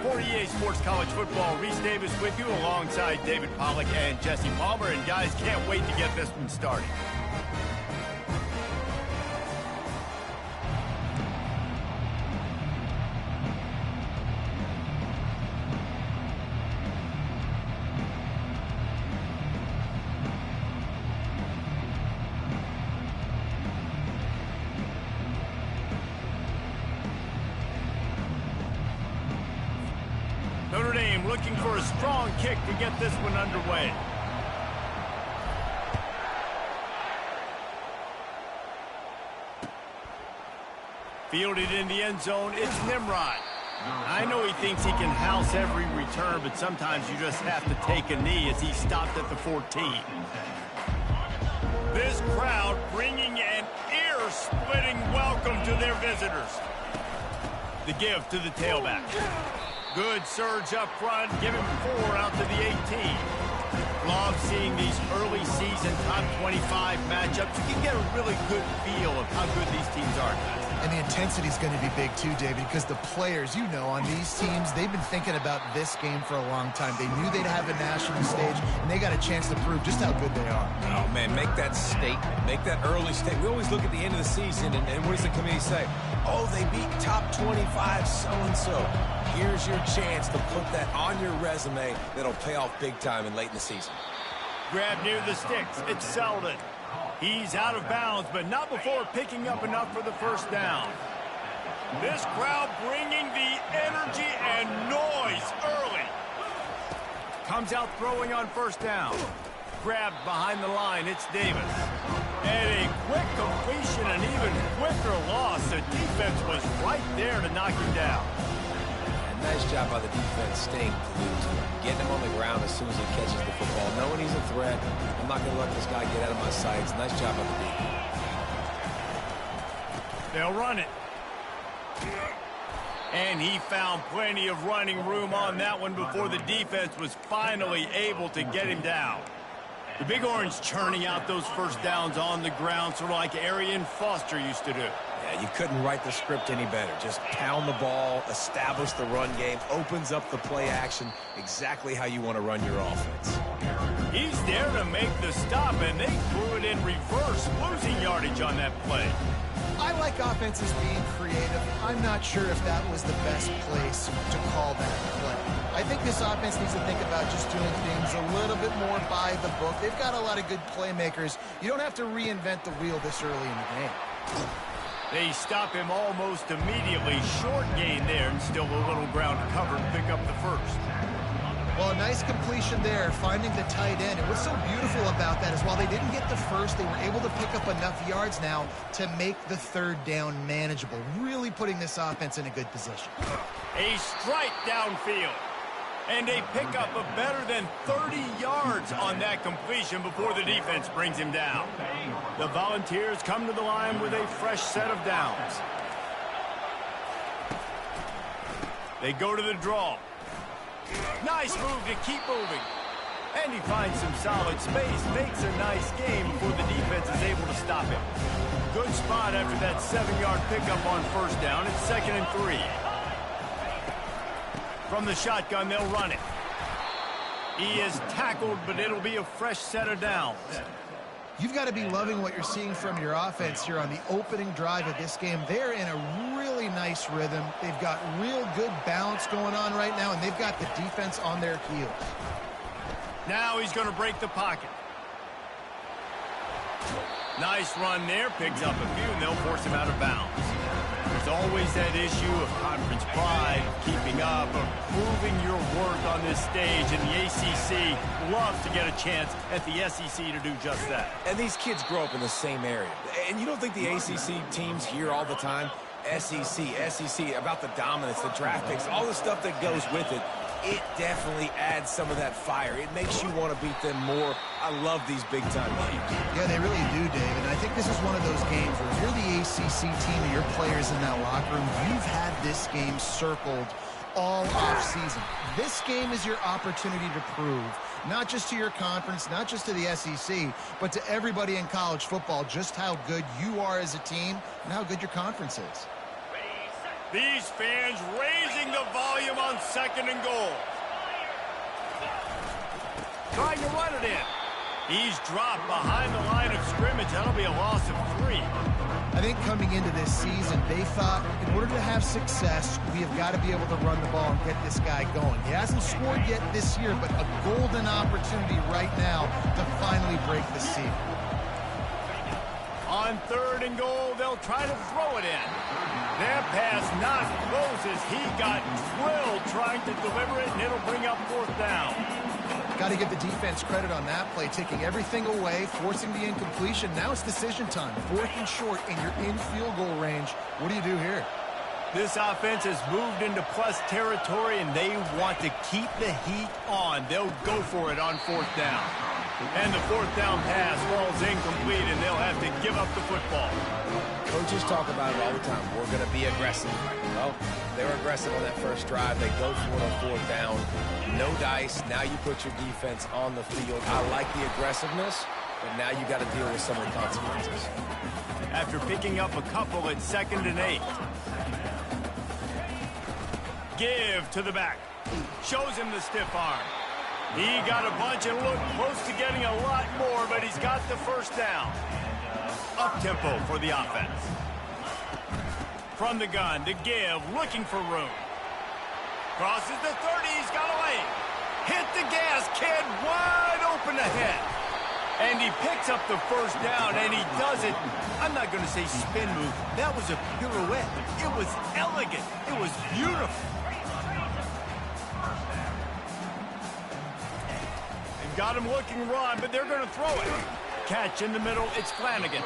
For EA Sports College Football, Reese Davis with you alongside David Pollack and Jesse Palmer. And guys, can't wait to get this one started. Notre Dame looking for a strong kick to get this one underway. Fielded in the end zone, it's Nimrod. I know he thinks he can house every return, but sometimes you just have to take a knee as he stopped at the 14. This crowd bringing an ear-splitting welcome to their visitors. The give to the tailback. Good surge up front, give him 4 out to the 18. Love seeing these early season top 25 matchups. You can get a really good feel of how good these teams are, guys. And the intensity is going to be big too, David, because the players, you know, on these teams, they've been thinking about this game for a long time. They knew they'd have a national stage, and they got a chance to prove just how good they are. Oh, man, make that statement. Make that early statement. We always look at the end of the season, and what does the committee say? Oh, they beat top 25 so-and-so. Here's your chance to put that on your resume that'll pay off big time and late in the season. Grab near the sticks. It's Selden. He's out of bounds, but not before picking up enough for the first down. This crowd bringing the energy and noise early. Comes out throwing on first down. Grabbed behind the line, it's Davis. And a quick completion, an even quicker loss. The defense was right there to knock him down. Nice job by the defense staying glued to him, getting him on the ground as soon as he catches the football, knowing he's a threat. I'm not going to let this guy get out of my sights. Nice job by the defense. They'll run it. And he found plenty of running room on that one before the defense was finally able to get him down. The Big Orange churning out those first downs on the ground, sort of like Arian Foster used to do. Yeah, you couldn't write the script any better. Just pound the ball, establish the run game, opens up the play action, exactly how you want to run your offense. He's there to make the stop, and they threw it in reverse, losing yardage on that play. I like offenses being creative. I'm not sure if that was the best place to call that play. I think this offense needs to think about just doing things a little bit more by the book. They've got a lot of good playmakers. You don't have to reinvent the wheel this early in the game. They stop him almost immediately. Short gain there, and still a little ground to cover to pick up the first. Well, a nice completion there, finding the tight end. And what's so beautiful about that is while they didn't get the first, they were able to pick up enough yards now to make the third down manageable, really putting this offense in a good position. A strike downfield. And a pickup of better than 30 yards on that completion before the defense brings him down. The Volunteers come to the line with a fresh set of downs. They go to the draw. Nice move to keep moving. And he finds some solid space, makes a nice game before the defense is able to stop him. Good spot after that 7-yard pickup on first down. It's 2nd and 3. From the shotgun, they'll run it. He is tackled, but it'll be a fresh set of downs. You've got to be loving what you're seeing from your offense here on the opening drive of this game. They're in a really nice rhythm. They've got real good balance going on right now, and they've got the defense on their heels. Now he's going to break the pocket. Nice run there. Picks up a few, and they'll force him out of bounds. There's always that issue of conference pride, keeping up, of proving your worth on this stage, and the ACC loves to get a chance at the SEC to do just that. And these kids grow up in the same area. And you don't think the ACC teams hear all the time, SEC, about the dominance, the draft picks, all the stuff that goes with it. It definitely adds some of that fire. It makes you want to beat them more. I love these big-time games. Yeah, they really do, Dave. And I think this is one of those games where if you're the ACC team and your players in that locker room, you've had this game circled all offseason. This game is your opportunity to prove, not just to your conference, not just to the SEC, but to everybody in college football, just how good you are as a team and how good your conference is. These fans raising the volume on 2nd and goal. Trying to run it in. He's dropped behind the line of scrimmage. That'll be a loss of 3. I think coming into this season, they thought in order to have success, we have got to be able to run the ball and get this guy going. He hasn't scored yet this year, but a golden opportunity right now to finally break the seal. On 3rd and goal, they'll try to throw it in. That pass not close as he got drilled trying to deliver it, and it'll bring up 4th down. Got to give the defense credit on that play, taking everything away, forcing the incompletion. Now it's decision time. 4th and short, and you're in field goal range. What do you do here? This offense has moved into plus territory, and they want to keep the heat on. They'll go for it on 4th down. And the 4th down pass falls incomplete, and they'll have to give up the football. Coaches talk about it all the time. We're going to be aggressive. Well, they were aggressive on that first drive. They go for it on 4th down. No dice. Now you put your defense on the field. I like the aggressiveness, but now you got to deal with some of the consequences. After picking up a couple at 2nd and 8. Give to the back. Shows him the stiff arm. He got a bunch and looked close to getting a lot more, but he's got the first down. Up-tempo for the offense. From the gun to Give, looking for room. Crosses the 30, he's got away. Hit the gas, kid, wide open ahead. And he picks up the first down, and he does it. I'm not going to say spin move. That was a pirouette. It was elegant. It was beautiful. They've got him looking run, but they're going to throw it. Catch in the middle, it's Flanagan.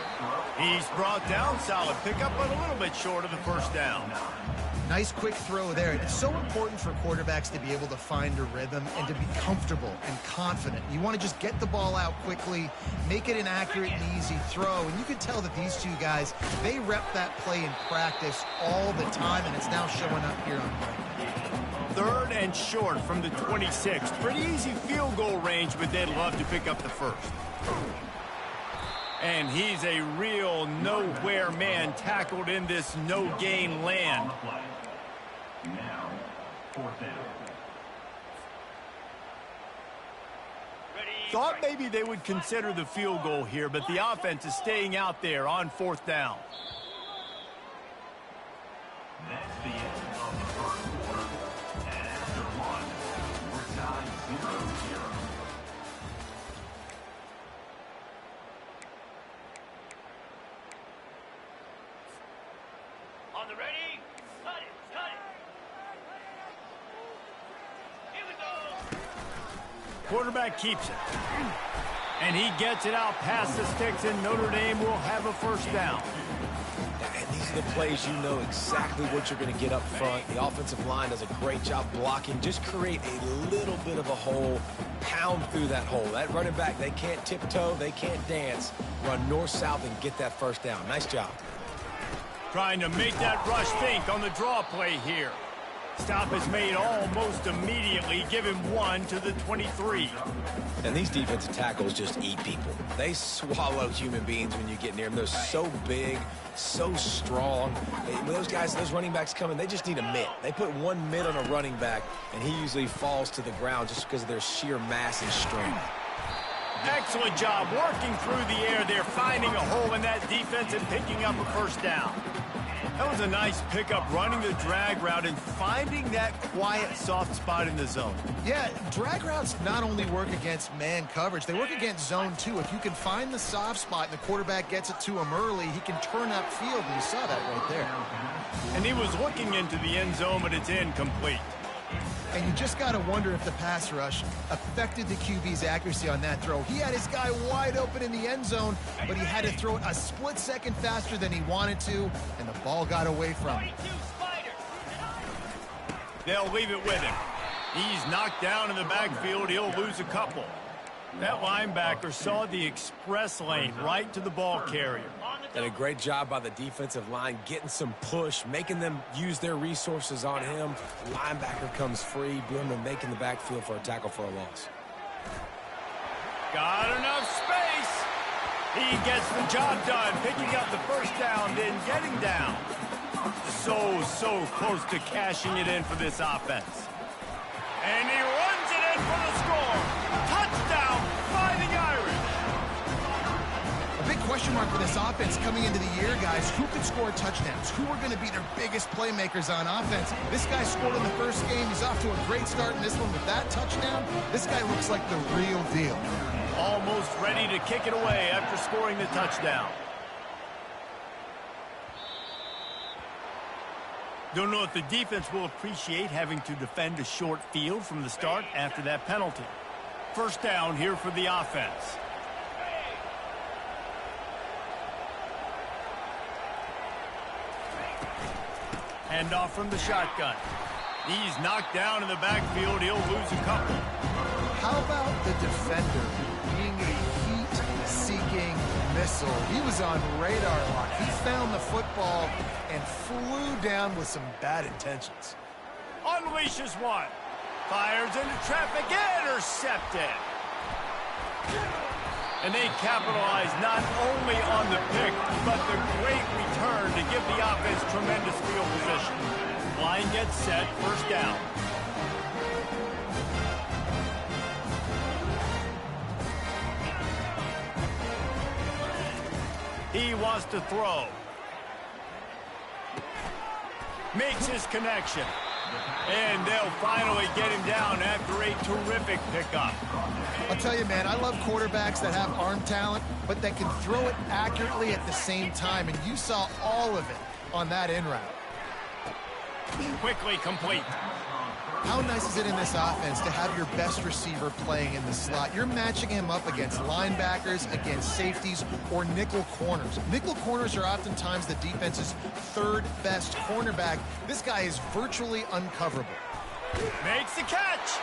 He's brought down, solid pickup, but a little bit short of the first down. Nice quick throw there. It's so important for quarterbacks to be able to find a rhythm and to be comfortable and confident. You want to just get the ball out quickly, make it an accurate and easy throw. And you can tell that these two guys, they rep that play in practice all the time, and it's now showing up here on play. 3rd and short from the 26. Pretty easy field goal range, but they'd love to pick up the first. And he's a real nowhere man tackled in this no-gain land. Now, 4th down. Thought maybe they would consider the field goal here, but the offense is staying out there on 4th down. That's the end of the first quarter. And after one, we're tied 0-0. On the ready, cut it, cut it. Here we go. Quarterback keeps it. And he gets it out past the sticks, and Notre Dame will have a first down. And these are the plays you know exactly what you're going to get up front. The offensive line does a great job blocking. Just create a little bit of a hole, pound through that hole. That running back, they can't tiptoe, they can't dance. Run north-south and get that first down. Nice job. Trying to make that rush think on the draw play here. Stop is made almost immediately. Give him 1 to the 23. And these defensive tackles just eat people. They swallow human beings when you get near them. They're so big, so strong. When those guys, those running backs come in, they just need a mitt. They put one mitt on a running back, and he usually falls to the ground just because of their sheer mass and strength. Excellent job working through the air. They're finding a hole in that defense and picking up a first down. That was a nice pickup, running the drag route and finding that quiet, soft spot in the zone. Yeah, drag routes not only work against man coverage, they work against zone too. If you can find the soft spot and the quarterback gets it to him early, he can turn upfield, and you saw that right there. And he was looking into the end zone, but it's incomplete. And you just got to wonder if the pass rush affected the QB's accuracy on that throw. He had his guy wide open in the end zone, but he had to throw it a split second faster than he wanted to, and the ball got away from him. They'll leave it with him. He's knocked down in the backfield. He'll lose a couple. That linebacker saw the express lane right to the ball carrier. And a great job by the defensive line getting some push, making them use their resources on him. Linebacker comes free, Bloomer making the backfield for a tackle for a loss. Got enough space. He gets the job done, picking up the first down, then getting down. so close to cashing it in for this offense. And he runs it in for the score. Touchdown Fighting Irish. A big question mark for this offense coming into the year, guys. Who could score touchdowns? Who are going to be their biggest playmakers on offense? This guy scored in the first game. He's off to a great start in this one with that touchdown. This guy looks like the real deal. Almost ready to kick it away after scoring the touchdown. Don't know if the defense will appreciate having to defend a short field from the start after that penalty. First down here for the offense. Hand off from the shotgun. He's knocked down in the backfield. He'll lose a couple. How about the defender being a heat-seeking missile? He was on radar lock. He found the football and flew down with some bad intentions. Unleashes one. Fires into traffic. Intercepted. And they capitalize not only on the pick, but the great return to give the offense tremendous field position. Line gets set. First down. He wants to throw. Makes his connection. And they'll finally get him down after a terrific pickup. I'll tell you, man, I love quarterbacks that have arm talent, but that can throw it accurately at the same time. And you saw all of it on that in route. Quickly complete. How nice is it in this offense to have your best receiver playing in the slot? You're matching him up against linebackers, against safeties, or nickel corners. Nickel corners are oftentimes the defense's third best cornerback. This guy is virtually uncoverable. Makes the catch.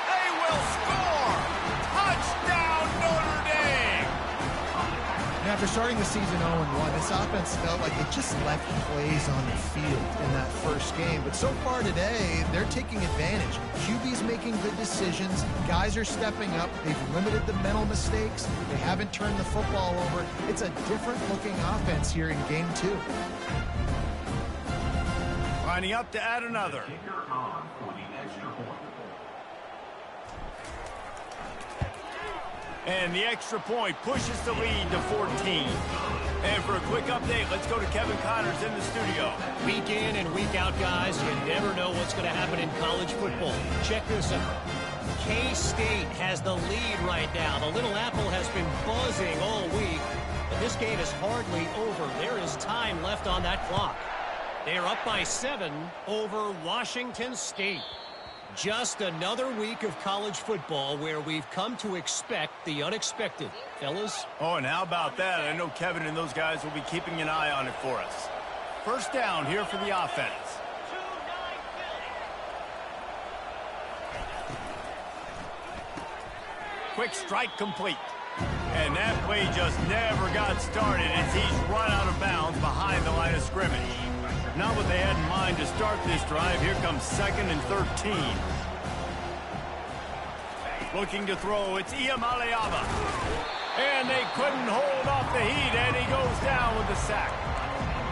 They will score. Touchdown Notre Dame. And after starting the season 0-1, this offense felt like it just left plays on the field in that first game. But so far today, they're taking advantage. QB's making good decisions. Guys are stepping up. They've limited the mental mistakes. They haven't turned the football over. It's a different-looking offense here in Game 2. Lining up to add another. Kicker on for the extra point. And the extra point pushes the lead to 14. And for a quick update, let's go to Kevin Connors in the studio. Week in and week out, guys, you never know what's going to happen in college football. Check this out. K-State has the lead right now. The Little Apple has been buzzing all week, but this game is hardly over. There is time left on that clock. They are up by 7 over Washington State. Just another week of college football where we've come to expect the unexpected. Fellas? Oh, and how about that? I know Kevin and those guys will be keeping an eye on it for us. First down here for the offense. Quick strike complete. And that play just never got started as he's run out of bounds behind the line of scrimmage. Not what they had in mind to start this drive. Here comes 2nd and 13. Looking to throw, it's Iamaleava. And they couldn't hold off the heat, and he goes down with the sack.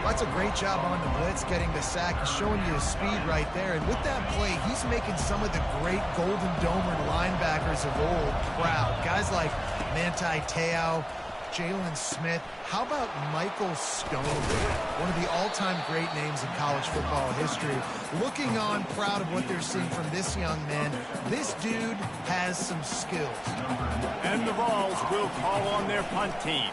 That's a great job on the blitz, getting the sack. He's showing you his speed right there. And with that play, he's making some of the great Golden Domer linebackers of old proud. Guys like Manti Te'o, Jalen Smith. How about Michael Stone? One of the all-time great names in college football history. Looking on, proud of what they're seeing from this young man. This dude has some skills. And the Vols will call on their punt team.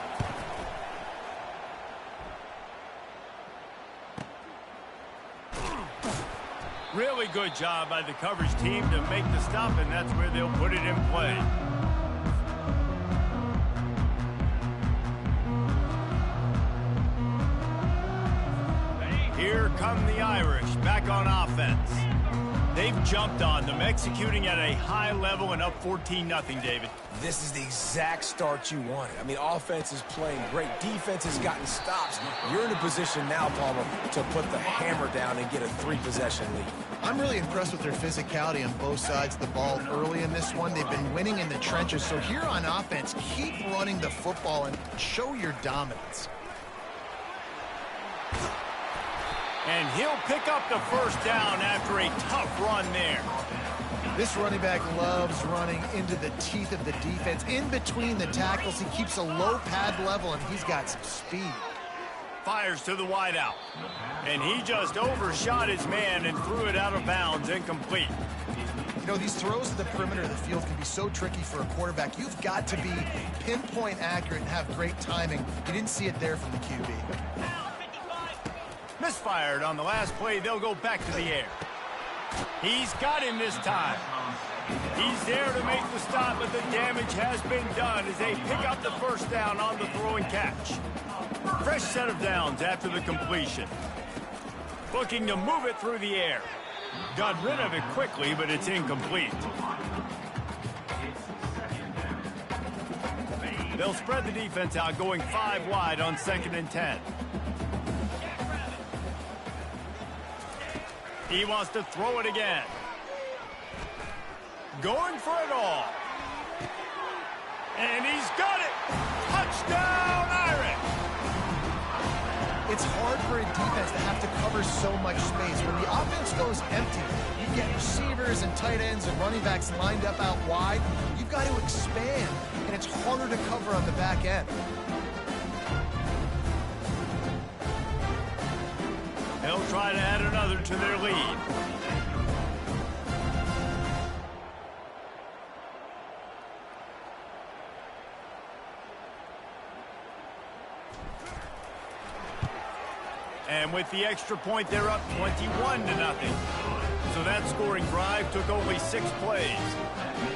Really good job by the coverage team to make the stop, and that's where they'll put it in play. Here come the Irish back on offense. They've jumped on them, executing at a high level and up 14-0, David. This is the exact start you wanted. I mean, offense is playing great. Defense has gotten stops. You're in a position now, Palmer, to put the hammer down and get a 3-possession lead. I'm really impressed with their physicality on both sides of the ball early in this one. They've been winning in the trenches. So here on offense, keep running the football and show your dominance. And he'll pick up the first down after a tough run there. This running back loves running into the teeth of the defense. In between the tackles, he keeps a low pad level, and he's got some speed. Fires to the wideout. And he just overshot his man and threw it out of bounds, incomplete. You know, these throws to the perimeter of the field can be so tricky for a quarterback. You've got to be pinpoint accurate and have great timing. You didn't see it there from the QB. Misfired on the last play. They'll go back to the air. He's got him this time. He's there to make the stop, but the damage has been done as they pick up the first down on the throw and catch. Fresh set of downs after the completion. Looking to move it through the air. Got rid of it quickly, but it's incomplete. They'll spread the defense out, going 5 wide on 2nd and 10. He wants to throw it again. Going for it all. And he's got it. Touchdown, Irish. It's hard for a defense to have to cover so much space. When the offense goes empty, you get receivers and tight ends and running backs lined up out wide. You've got to expand, and it's harder to cover on the back end. They'll try to add another to their lead. And with the extra point, they're up 21-0. So that scoring drive took only 6 plays.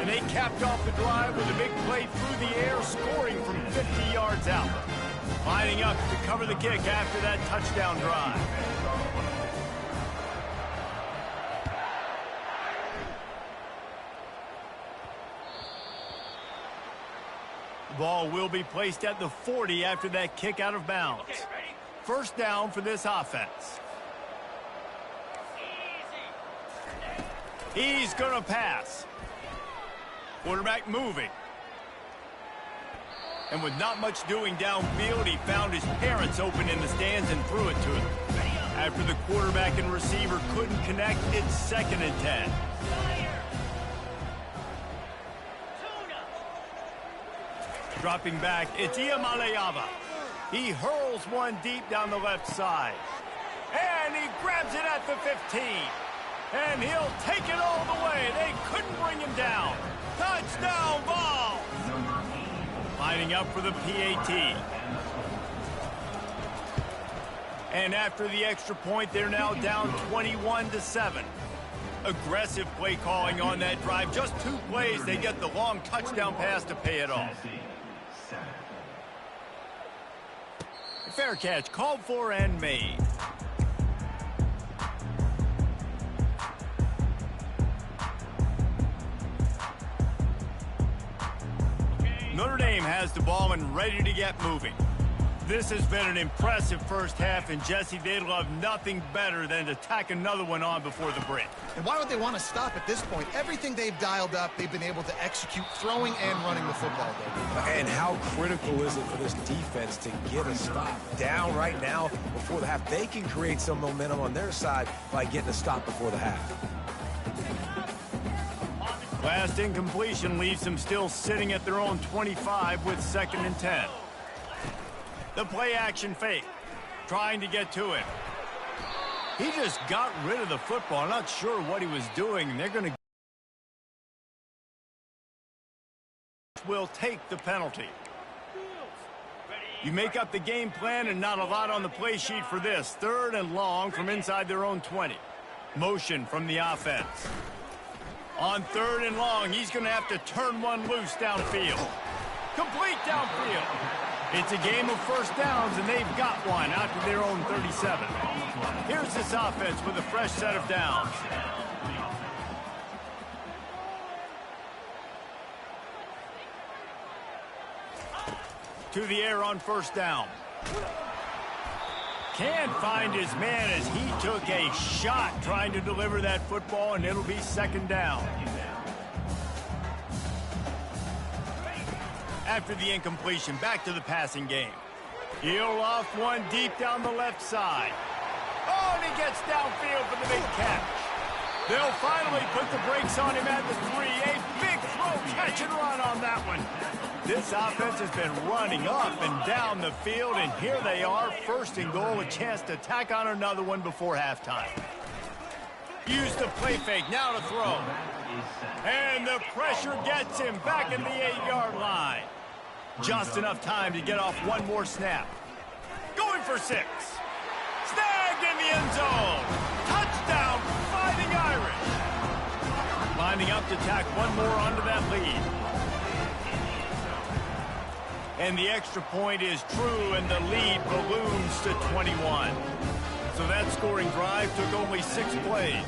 And they capped off the drive with a big play through the air, scoring from 50 yards out. Lining up to cover the kick after that touchdown drive. Ball will be placed at the 40 after that kick out of bounds. First down for this offense. He's going to pass. Quarterback moving. And with not much doing downfield, he found his parents open in the stands and threw it to him. After the quarterback and receiver couldn't connect, it's 2nd and 10. Dropping back, it's Iamaleava. He hurls one deep down the left side. And he grabs it at the 15. And he'll take it all the way. They couldn't bring him down. Touchdown ball. Lining up for the PAT. And after the extra point, they're now down 21-7. Aggressive play calling on that drive. Just 2 plays, they get the long touchdown pass to pay it off. Fair catch, called for and made. Notre Dame has the ball and ready to get moving. This has been an impressive first half, and Jesse, they'd love nothing better than to tack another one on before the break. And why would they want to stop at this point? Everything they've dialed up, they've been able to execute, throwing and running the football. And how critical is it for this defense to get a stop down right now before the half? They can create some momentum on their side by getting a stop before the half. Last incompletion leaves them still sitting at their own 25 with 2nd and 10. The play action fake, trying to get to him. He just got rid of the football. I'm not sure what he was doing. And they're going to will take the penalty. You make up the game plan and not a lot on the play sheet for this. 3rd and long from inside their own 20. Motion from the offense. On 3rd and long, he's going to have to turn one loose downfield. Complete downfield. It's a game of first downs, and they've got one out to their own 37. Here's this offense with a fresh set of downs. To the air on first down. Can't find his man as he took a shot trying to deliver that football, and it'll be 2nd down. After the incompletion, back to the passing game. He'll off one deep down the left side. Oh, and he gets downfield for the big catch. They'll finally put the brakes on him at the 3. A big throw, catch and run on that one. This offense has been running up and down the field, and here they are, first and goal, a chance to tack on another one before halftime. Use the play fake, now to throw. And the pressure gets him back in the 8-yard line. Just enough time to get off one more snap. Going for 6. Snagged in the end zone. Touchdown, Fighting Irish. Lining up to tack one more onto that lead. And the extra point is true, and the lead balloons to 21. So that scoring drive took only 6 plays.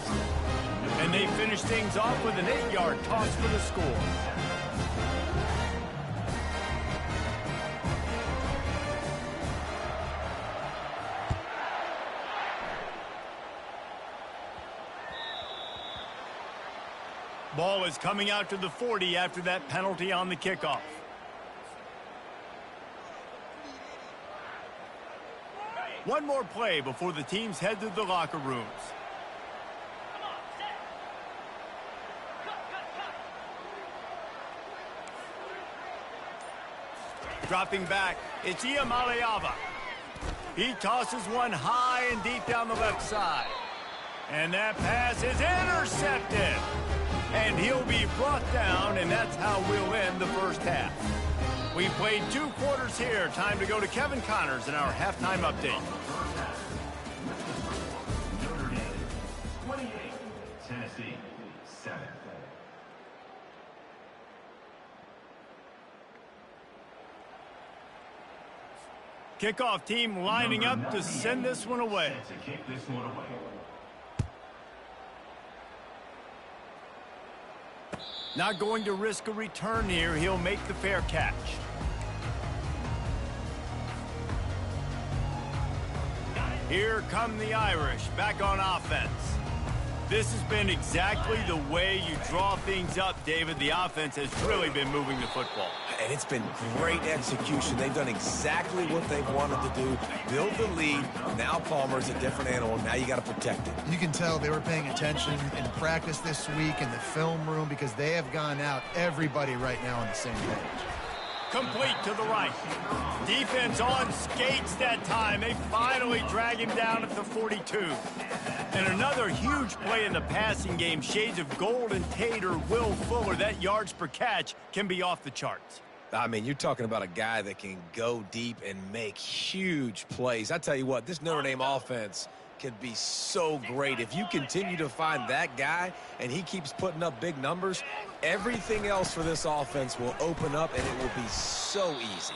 And they finished things off with an 8-yard toss for the score. Ball is coming out to the 40 after that penalty on the kickoff. One more play before the teams head to the locker rooms. Dropping back, it's Iamaleava. He tosses one high and deep down the left side. And that pass is intercepted. And he'll be brought down, and that's how we'll end the first half. We played 2 quarters here. Time to go to Kevin Connors in our halftime update. Notre Dame 28, Tennessee 7. Kickoff team lining up to send this one away. To kick this one away. Not going to risk a return here. He'll make the fair catch. Here come the Irish back on offense. This has been exactly the way you draw things up, David. The offense has really been moving the football. And it's been great execution. They've done exactly what they've wanted to do. Build the lead. Now Palmer's a different animal. Now you got to protect it. You can tell they were paying attention in practice this week in the film room because they have gone out, everybody right now on the same page. Complete to the right. Defense on skates that time. They finally drag him down at the 42. And another huge play in the passing game. Shades of Golden Tate or Will Fuller. That yards per catch can be off the charts. I mean, you're talking about a guy that can go deep and make huge plays. I tell you what, this Notre Dame offense can be so great. If you continue to find that guy and he keeps putting up big numbers, everything else for this offense will open up and it will be so easy.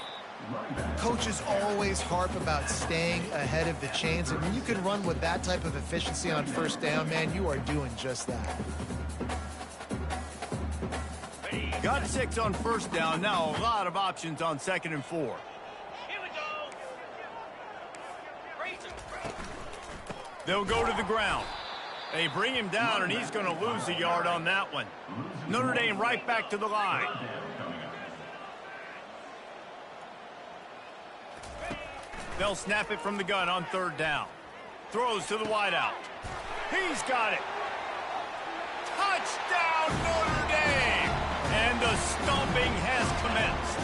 Coaches always harp about staying ahead of the chains, and when you can run with that type of efficiency on first down, man, you are doing just that. Got 6 on first down. Now a lot of options on 2nd and 4. Here we go. They'll go to the ground. They bring him down, and he's going to lose a yard on that one. Notre Dame right back to the line. They'll snap it from the gun on 3rd down. Throws to the wideout. He's got it. Touchdown, Notre Dame! And the stomping has commenced.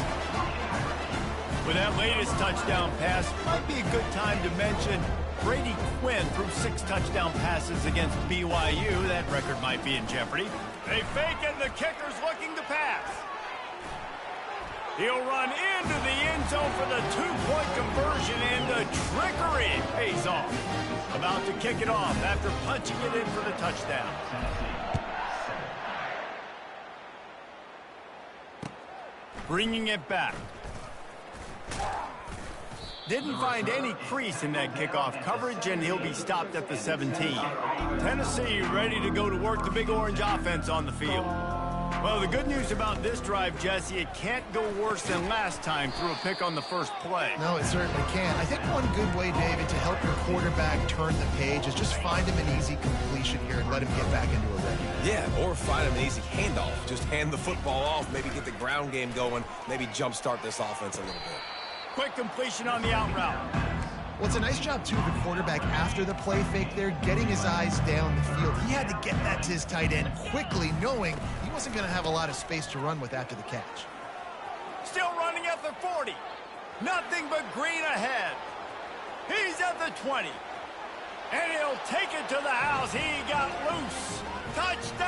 With that latest touchdown pass, might be a good time to mention Brady Quinn threw 6 touchdown passes against BYU. That record might be in jeopardy. They fake it, and the kicker's looking to pass. He'll run into the end zone for the 2-point conversion, and the trickery pays off. About to kick it off after punching it in for the touchdown. Bringing it back. Didn't find any crease in that kickoff coverage, and he'll be stopped at the 17. Tennessee ready to go to work the Big Orange offense on the field. Well, the good news about this drive, Jesse, it can't go worse than last time through a pick on the first play. No, it certainly can. I think one good way, David, to help your quarterback turn the page is just find him an easy completion here and let him get back into a rhythm. Yeah, or find him an easy handoff. Just hand the football off, maybe get the ground game going, maybe jumpstart this offense a little bit. Quick completion on the out route. Well, it's a nice job, too, of the quarterback after the play fake there, getting his eyes down the field. He had to get that to his tight end quickly, knowing he wasn't going to have a lot of space to run with after the catch. Still running at the 40. Nothing but green ahead. He's at the 20. And he'll take it to the house. He got loose. Touchdown.